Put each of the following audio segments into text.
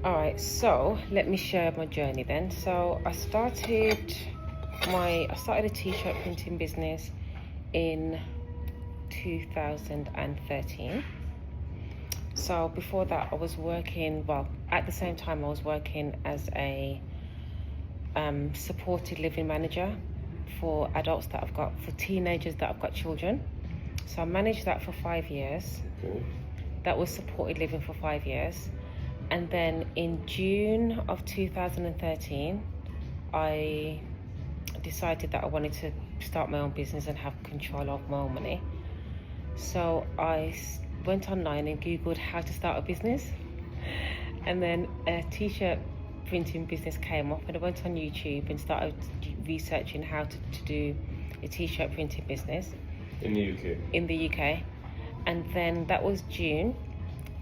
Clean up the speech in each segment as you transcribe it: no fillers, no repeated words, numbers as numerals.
All right, so let me share my journey then. So I started a t-shirt printing business in 2013. So before that, I was working. Well, at the same time, I was working as a supported living manager for teenagers that have got children. So I managed that for 5 years. Okay. That was supported living for 5 years. And then in June of 2013, I decided that I wanted to start my own business and have control of my own money. So I went online and Googled how to start a business. And then a t-shirt printing business came up, and I went on YouTube and started researching how to do a t-shirt printing business. In the UK? In the UK. And then that was June.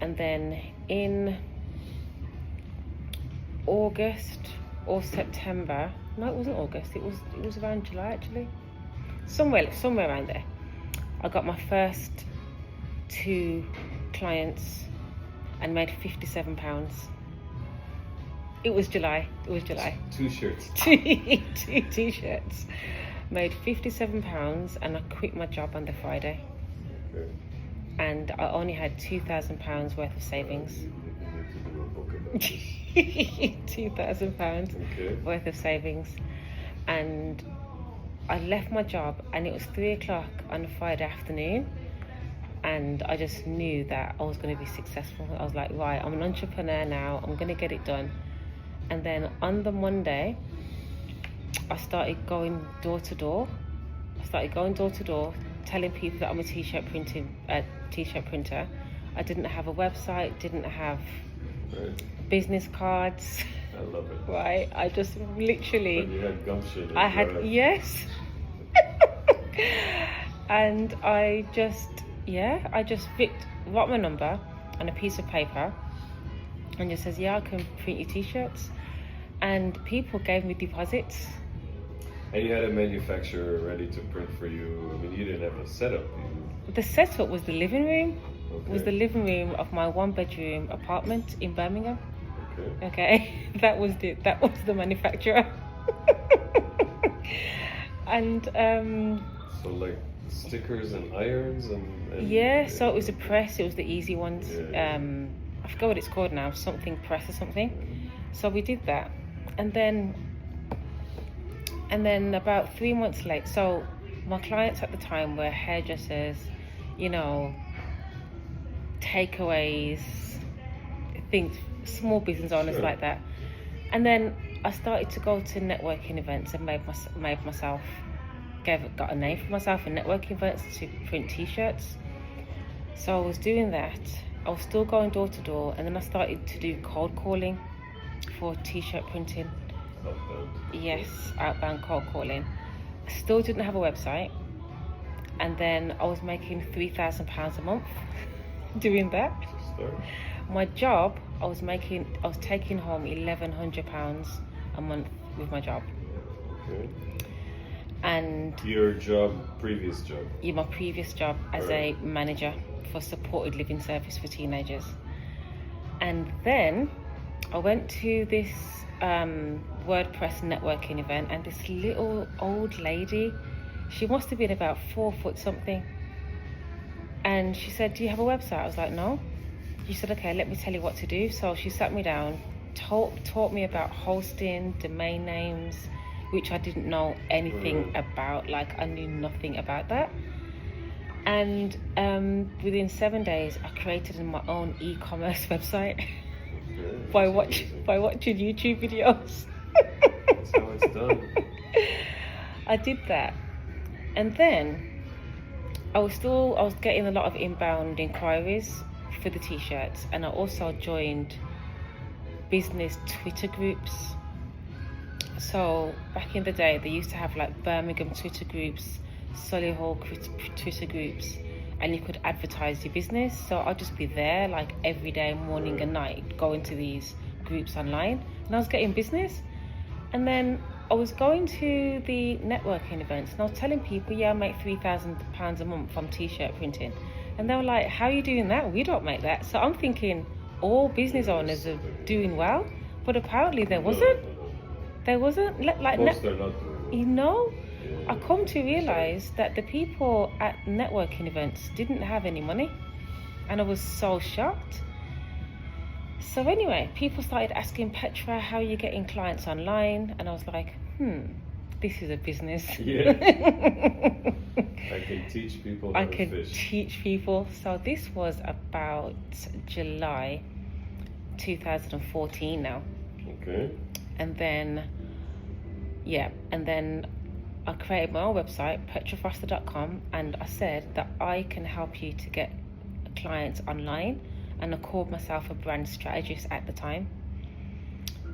And then in August or September, no, it wasn't August, it was around July actually, somewhere around there, I got my first 2 clients and made £57. It was July. 2 shirts. Two t-shirts. Made £57, and I quit my job on the Friday. Okay. And I only had £2,000 worth of savings. £2,000 worth of savings. And I left my job, and it was 3:00 on a Friday afternoon, and I just knew that I was going to be successful. I was like, right, I'm an entrepreneur now, I'm going to get it done. And then on the Monday, I started going door to door. Telling people that I'm a t-shirt printer. I didn't have a website, didn't have business cards. I love it. Right, I just literally. But you had gumption. Yes. And I just wrote my number on a piece of paper and just says, yeah, I can print your t-shirts. And people gave me deposits. And you had a manufacturer ready to print for you. I mean, you didn't have a setup. The setup was the living room. Okay. It was the living room of my 1-bedroom apartment in Birmingham. Okay. That was the manufacturer. And so like stickers and irons and yeah, so it was a press. It was the easy ones. Yeah. I forgot what it's called now, something press or something. So we did that, and then about 3 months later, so my clients at the time were hairdressers, takeaways, things, small business owners like that. And then I started to go to networking events and got a name for myself in networking events to print t-shirts. So I was doing that. I was still going door to door, and then I started to do cold calling for t-shirt printing. Outbound. Yes, outbound cold calling. I still didn't have a website, and then I was making £3,000 a month doing that. My job, I was taking home £1,100 a month with my job. Okay. And your previous job? Yeah, my previous job as a manager for supported living service for teenagers. And then I went to this WordPress networking event, and this little old lady, she must have been about 4 foot something, and she said, do you have a website? I was like, no. She said, okay, let me tell you what to do. So she sat me down, taught me about hosting, domain names, which I didn't know anything about. Like, I knew nothing about that. And within 7 days, I created my own e-commerce website by watching YouTube videos. That's how it's done. I did that, and then I was getting a lot of inbound inquiries for the t-shirts, and I also joined business Twitter groups. So back in the day, they used to have like Birmingham Twitter groups, Solihull Twitter groups, and you could advertise your business. So I'll just be there like every day, morning and night, going to these groups online, and I was getting business. And then I was going to the networking events, and I was telling people, yeah, I make £3,000 a month from t-shirt printing. And they were like, how are you doing that? We don't make that. So I'm thinking, all business owners are doing well, but apparently there wasn't. There wasn't. Like, Most are not doing well. you know, Yeah. I come to realize that the people at networking events didn't have any money, and I was so shocked. So anyway, people started asking Petra, how are you getting clients online? And I was like, this is a business. Yeah. I can teach people how I to can fish. teach people. So this was about July 2014 now. Okay. And then I created my own website, petrafoster.com, and I said that I can help you to get clients online, and I called myself a brand strategist at the time.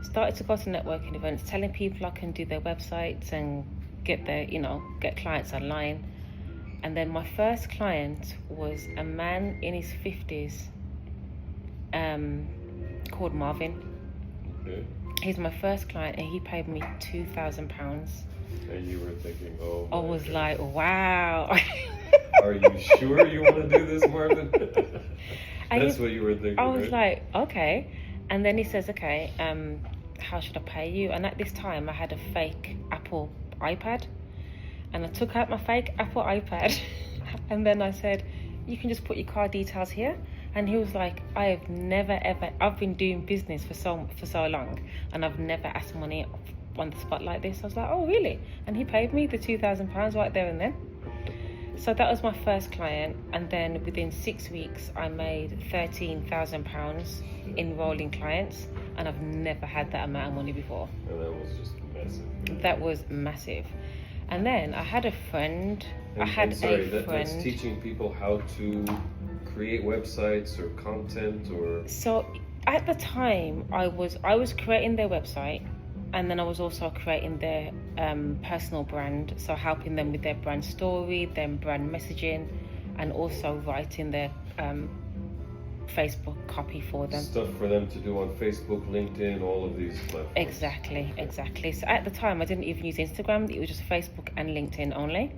Started to go to networking events, telling people I can do their websites and get clients online. And then my first client was a man in his 50s, called Marvin. Okay. He's my first client, and he paid me £2,000. And you were thinking, oh. I was like, wow. Are you sure you want to do this, Marvin? That's what you were thinking. I was right? like, okay. And then he says, okay, how should I pay you? And at this time, I had a fake Apple iPad. And I took out my fake Apple iPad. And then I said, you can just put your card details here. And he was like, I've been doing business for so long, and I've never asked money on the spot like this. I was like, oh, really? And he paid me the £2,000 right there and then. So that was my first client. And then within 6 weeks, I made £13,000 enrolling clients. And I've never had that amount of money before. And that was just massive. That was massive. And then I had a friend. That's teaching people how to create websites or content or. So at the time, I was creating their website, and then I was also creating their personal brand. So helping them with their brand story, their brand messaging, and also writing their Facebook copy for them. Stuff for them to do on Facebook, LinkedIn, all of these platforms. Exactly. So at the time, I didn't even use Instagram. It was just Facebook and LinkedIn only.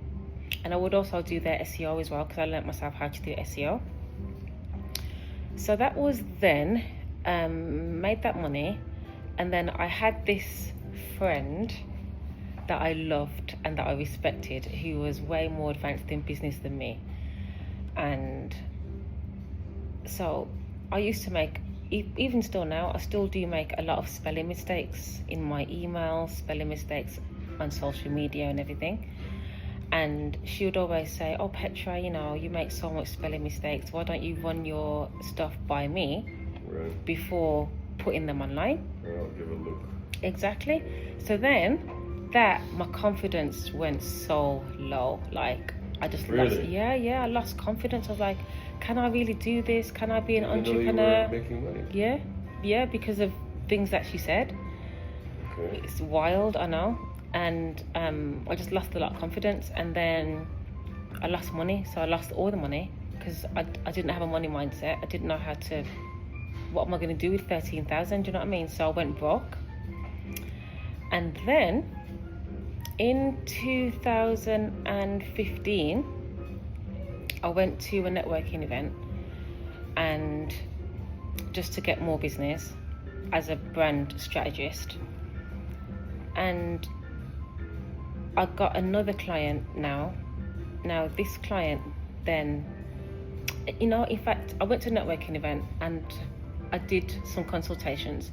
And I would also do their SEO as well, because I learned myself how to do SEO. So that was then, made that money. And then I had this friend that I loved and that I respected, who was way more advanced in business than me. And so I used to make, even still now, I still do make a lot of spelling mistakes in my emails, spelling mistakes on social media and everything. And she would always say, oh, Petra, you make so much spelling mistakes. Why don't you run your stuff by me before putting them online? I'll give a look. Exactly. So then my confidence went so low. Like, I just lost. Yeah, I lost confidence. I was like, can I really do this? Can I be an entrepreneur? You were making money. Yeah, because of things that she said. Okay. It's wild, I know. And I just lost a lot of confidence, and then I lost money. So I lost all the money because I didn't have a money mindset. I didn't know what am I going to do with 13,000? Do you know what I mean? So I went broke. And then in 2015, I went to a networking event, and just to get more business as a brand strategist. And I got another client now. Now this client then, in fact, I went to a networking event and I did some consultations.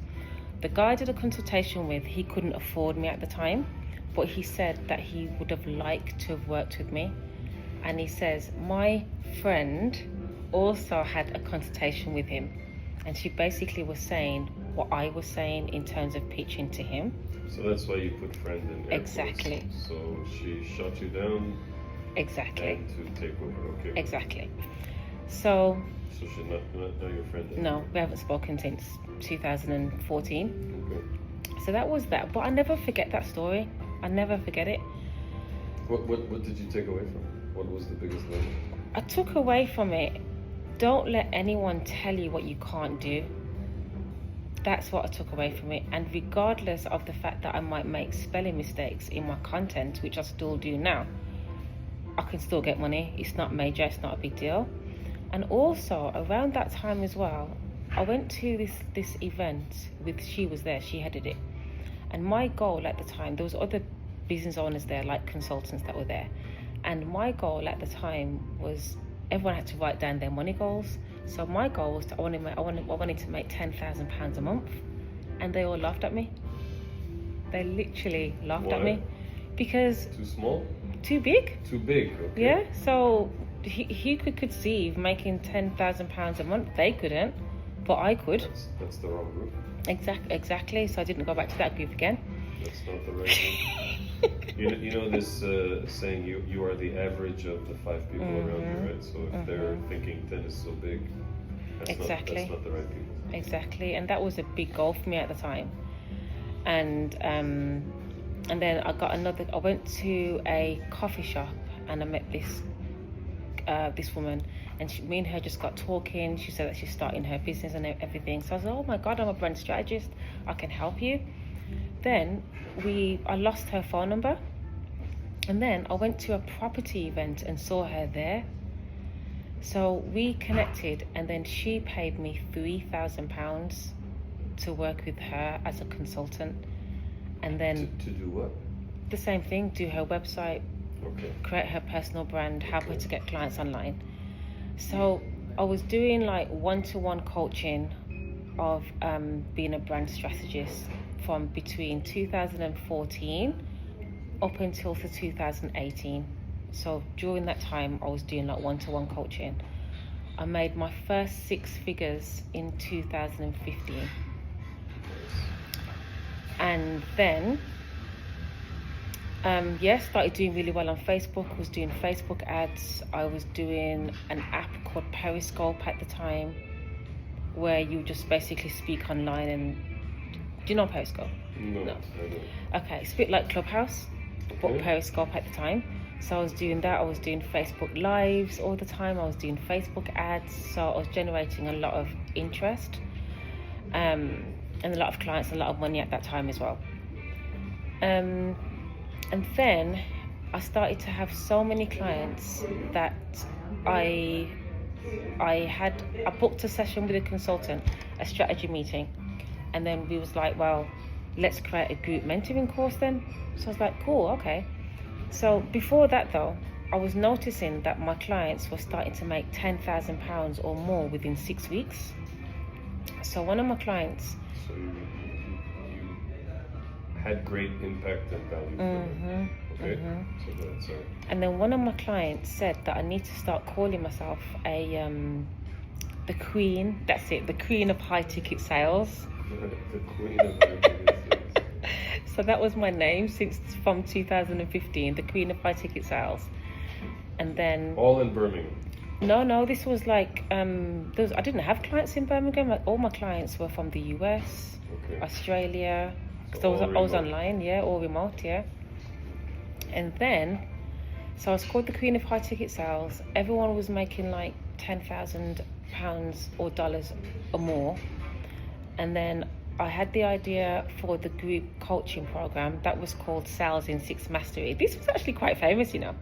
The guy I did a consultation with, he couldn't afford me at the time, but he said that he would have liked to have worked with me. And he says, my friend also had a consultation with him, and she basically was saying what I was saying in terms of pitching to him. So that's why you put friend in air Exactly. quotes. So she shut you down. Exactly. And to take over. Okay. Exactly. So she's not your friend anymore. No, we haven't spoken since 2014. Okay. So that was that. But I never forget that story. I never forget it. What did you take away from it? What was the biggest lesson? I took away from it, don't let anyone tell you what you can't do. That's what I took away from it. And regardless of the fact that I might make spelling mistakes in my content, which I still do now, I can still get money. It's not major, it's not a big deal. And also around that time as well, I went to this event she was there, she headed it. And my goal at the time, there was other business owners there, like consultants that were there. And my goal at the time was everyone had to write down their money goals. So my goal was I wanted to make £10,000 a month. And they all laughed at me. They literally laughed at me. Because... Too small? Too big? Too big, okay. Yeah, so he could conceive making £10,000 a month. They couldn't, but I could. That's the wrong group. Exactly. So I didn't go back to that group again. That's not the right group. you know this saying, you are the average of the 5 people around you, right? So if they're thinking 10 is so big, that's not the right people. Exactly, and that was a big goal for me at the time. And then I went to a coffee shop and I met this woman, and me and her just got talking. She said that she's starting her business and everything. So I was like, oh my God, I'm a brand strategist. I can help you. Then I lost her phone number. And then I went to a property event and saw her there. So we connected, and then she paid me £3,000 to work with her as a consultant. And then to do what? The same thing, do her website, create her personal brand, help her to get clients online. So I was doing like one-to-one coaching of being a brand strategist from between 2014 up until 2018. So during that time, I was doing like one-to-one coaching. I made my first 6 figures in 2015. And then, started doing really well on Facebook. I was doing Facebook ads. I was doing an app called Periscope at the time, where you just basically speak online. And do you know Periscope? No. I don't. Okay, it's a bit like Clubhouse, but Periscope at the time. So I was doing that. I was doing Facebook Lives all the time. I was doing Facebook ads. So I was generating a lot of interest, and a lot of clients, a lot of money at that time as well. And then I started to have so many clients that I booked a session with a consultant, a strategy meeting, and then we was like, well, let's create a group mentoring course then. So I was like, cool, okay. So before that though, I was noticing that my clients were starting to make £10,000 or more within 6 weeks. So one of my clients... So you had great impact and value for them. Okay. So and then one of my clients said that I need to start calling myself the queen. That's it, the queen of high ticket sales. The queen of high ticket sales. So that was my name from 2015, the queen of high ticket sales. And then all in Birmingham. No, this was like I didn't have clients in Birmingham. Like, all my clients were from the US, Australia. So I was online, all remote, And then, so I was called the Queen of High Ticket Sales. Everyone was making like £10,000 or dollars or more. And then I had the idea for the group coaching program that was called Sales in 6 Mastery. This was actually quite famous, you know.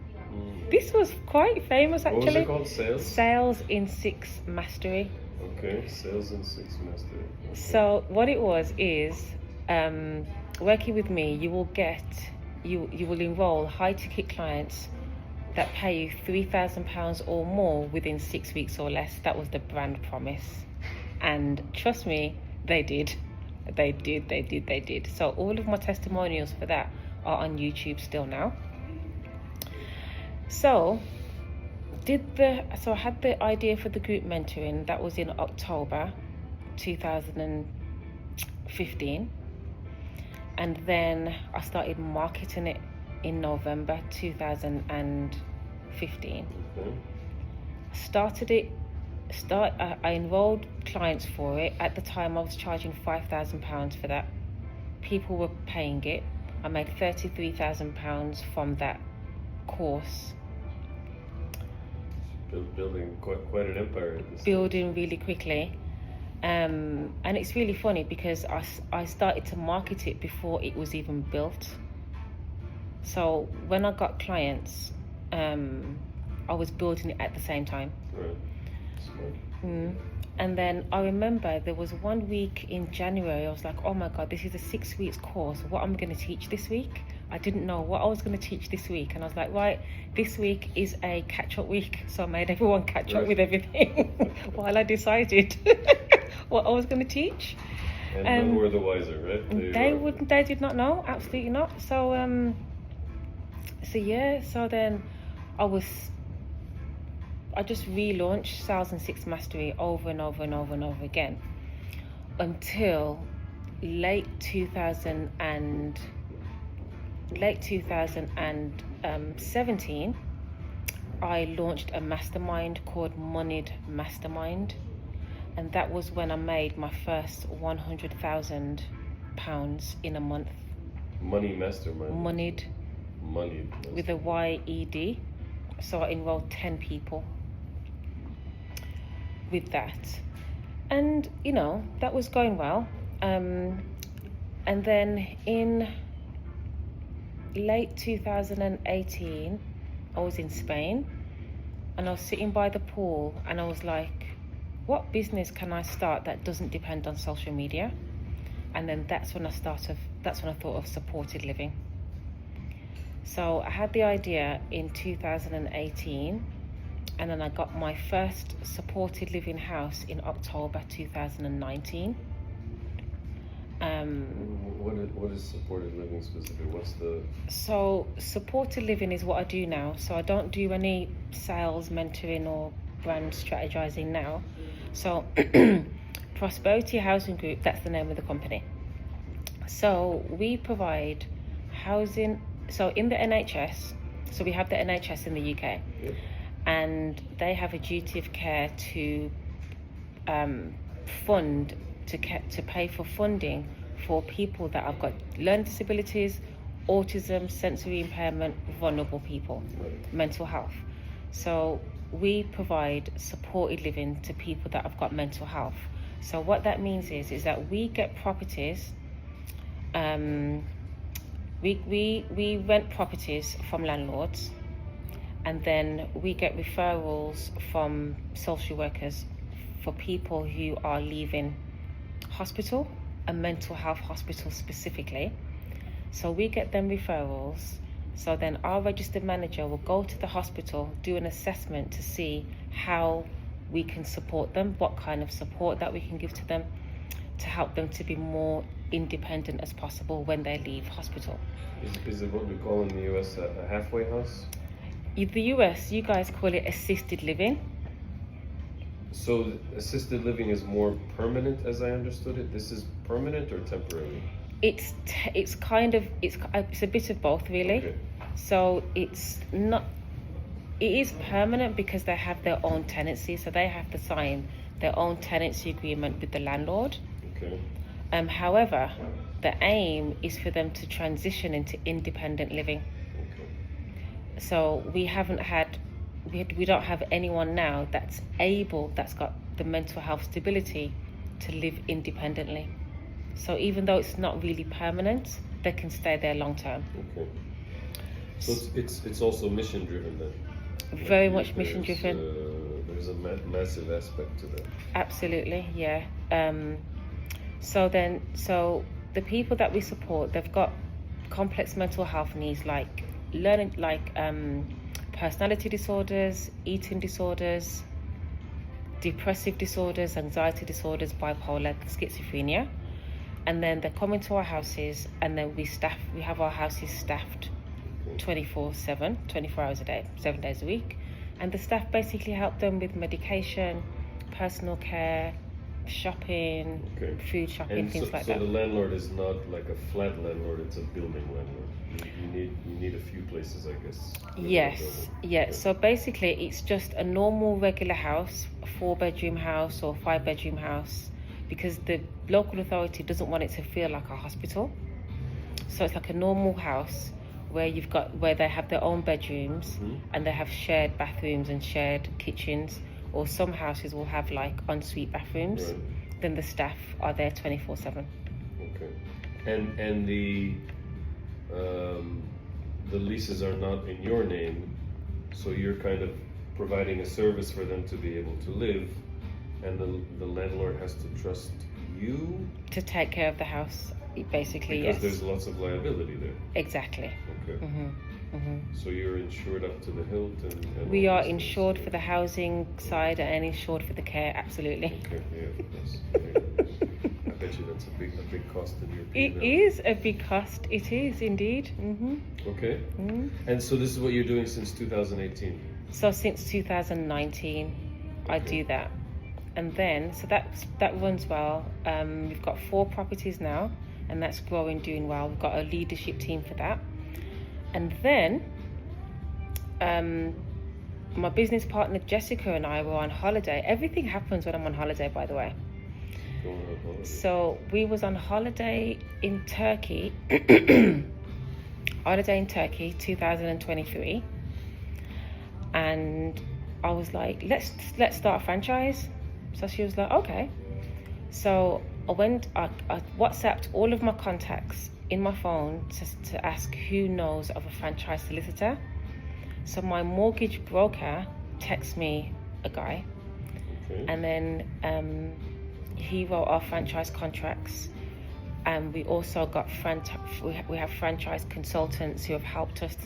This was quite famous actually. What was it called? Sales in 6 Mastery. Okay, Sales in 6 Mastery. Okay. So what it was is, working with me, you will enroll high ticket clients that pay you £3,000 or more within 6 weeks or less. That was the brand promise, and trust me, they did. They did. So all of my testimonials for that are on YouTube still now. So I had the idea for the group mentoring. That was in October 2015. And then I started marketing it in November 2015. I enrolled clients for it. At the time, I was charging £5,000 for that. People were paying it. I made £33,000 from that course. Building quite an empire. Building really quickly. And it's really funny because I started to market it before it was even built. So when I got clients, I was building it at the same time. Right. Smart. And then I remember there was 1 week in January, I was like, oh my God, this is a 6 weeks course. What am I going to teach this week? I didn't know what I was going to teach this week. And I was like, right, this week is a catch-up week. So I made everyone catch up with everything while I decided what I was going to teach. And none were the wiser, right? They did not know, absolutely not. So so then I just relaunched Sales and Six Mastery over and over and over and over again until late 2017. I launched a mastermind called Moneyed Mastermind, and that was when I made my first £100,000 in a month. Money Mastermind. Moneyed with a YED. So I enrolled 10 people with that, and that was going well. And then in late 2018, I was in Spain, and I was sitting by the pool, and I was like, what business can I start that doesn't depend on social media? And then that's when I thought of supported living. So I had the idea in 2018, and then I got my first supported living house in October 2019. What is supported living specifically? So supported living is what I do now. So I don't do any sales, mentoring, or brand strategizing now. So Prosperity Housing Group, that's the name of the company. So we provide housing. So in the NHS, so we have the NHS in the UK, and they have a duty of care to pay for funding for people that have got learning disabilities, autism, sensory impairment, vulnerable people, mental health. So we provide supported living to people that have got mental health. So what that means is that we get properties. We rent properties from landlords, and then we get referrals from social workers for people who are leaving hospital, a mental health hospital specifically. So we get them referrals. So then our registered manager will go to the hospital, do an assessment to see how we can support them, what kind of support that we can give to them to help them to be more independent as possible when they leave hospital. Is it what we call in the US a halfway house? In the US, you guys call it assisted living. So assisted living is more permanent, as I understood it. This is permanent or temporary? It's a bit of both, really. Okay. So it is permanent because they have their own tenancy, so they have to sign their own tenancy agreement with the landlord. Okay. However, the aim is for them to transition into independent living. Okay. So we don't have anyone now that's got the mental health stability to live independently. So even though it's not really permanent, they can stay there long term. Okay. So it's also mission driven then. Very much mission driven. There's a massive aspect to that. Absolutely, yeah. So the people that we support, they've got complex mental health needs like personality disorders, eating disorders, depressive disorders, anxiety disorders, bipolar, schizophrenia. And then they come into our houses, and then we have our houses staffed 24/7, 24 hours a day, 7 days a week. And the staff basically help them with medication, personal care, shopping, food shopping, and things like that. So the landlord is not like a flat landlord, it's a building landlord. You need a few places, I guess. Yes, yeah. Okay. So basically it's just a normal regular house, a 4-bedroom house or 5-bedroom house, because the local authority doesn't want it to feel like a hospital. So it's like a normal house where they have their own bedrooms, and they have shared bathrooms and shared kitchens, or some houses will have like ensuite bathrooms. Right. Then the staff are there 24/7. Okay. And the leases are not in your name, so you're kind of providing a service for them to be able to live, And the landlord has to trust you to take care of the house, basically. because Yes. there's lots of liability there. Exactly. Okay. So you're insured up to the hilt, and We all are these things, insured yeah. for the housing side and insured for the care. Absolutely. Okay, yeah, of course. Yeah. I bet you that's a big cost in your It P&L. is a big cost. It is indeed. Okay. And so this is what you're doing since 2018. So since 2019, I Okay. do that, and then so that runs well. We've got 4 properties now, and that's growing, doing well. We've got a leadership team for that, and then my business partner Jessica and I were on holiday. Everything happens when I'm on holiday, by the way. Going on holiday. So we was on holiday in Turkey, 2023, and I was like, let's start a franchise. So she was like, okay. So I WhatsApped all of my contacts in my phone to ask who knows of a franchise solicitor. So my mortgage broker texts me a guy, Okay. and then he wrote our franchise contracts, and we also got we have franchise consultants who have helped us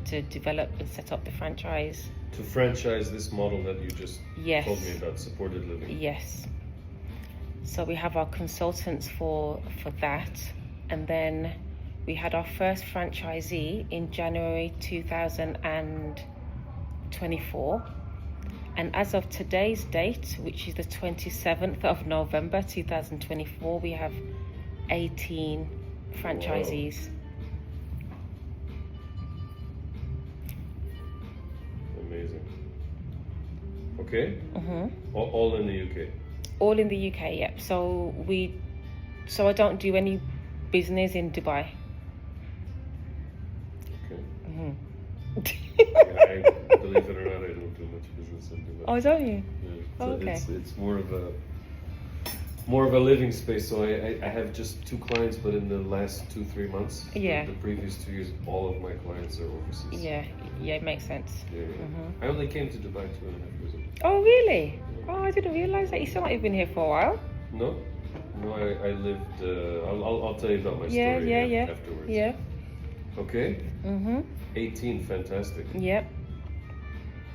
to develop and set up the franchise. To franchise this model that you just Yes. told me about, supported living. Yes. So we have our consultants for that, and then we had our first franchisee in January 2024. And as of today's date, which is the 27th of November 2024, we have 18 franchisees. Amazing. Okay. All in the UK. All in the UK, yep. So I don't do any business in Dubai. Okay. Yeah, I believe it or not, I don't do much business in Dubai. Oh, don't you? Yeah. Oh, okay. It's more of a living space. So I have just 2 clients, but in the last 2-3 months, Yeah. the previous 2 years, all of my clients are overseas. Yeah, it makes sense. Yeah. I only came to Dubai 2.5 years ago. Oh, really? Oh, I didn't realize that. You still not even here for a while. No, I lived. I'll tell you about my Yeah, story yeah. afterwards. Yeah. Okay. 18, fantastic. Yep.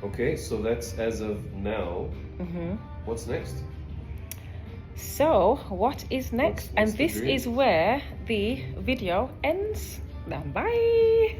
Okay, so that's as of now. What's next? So, what is next? What's And the this dream? is where the video ends. Now, bye.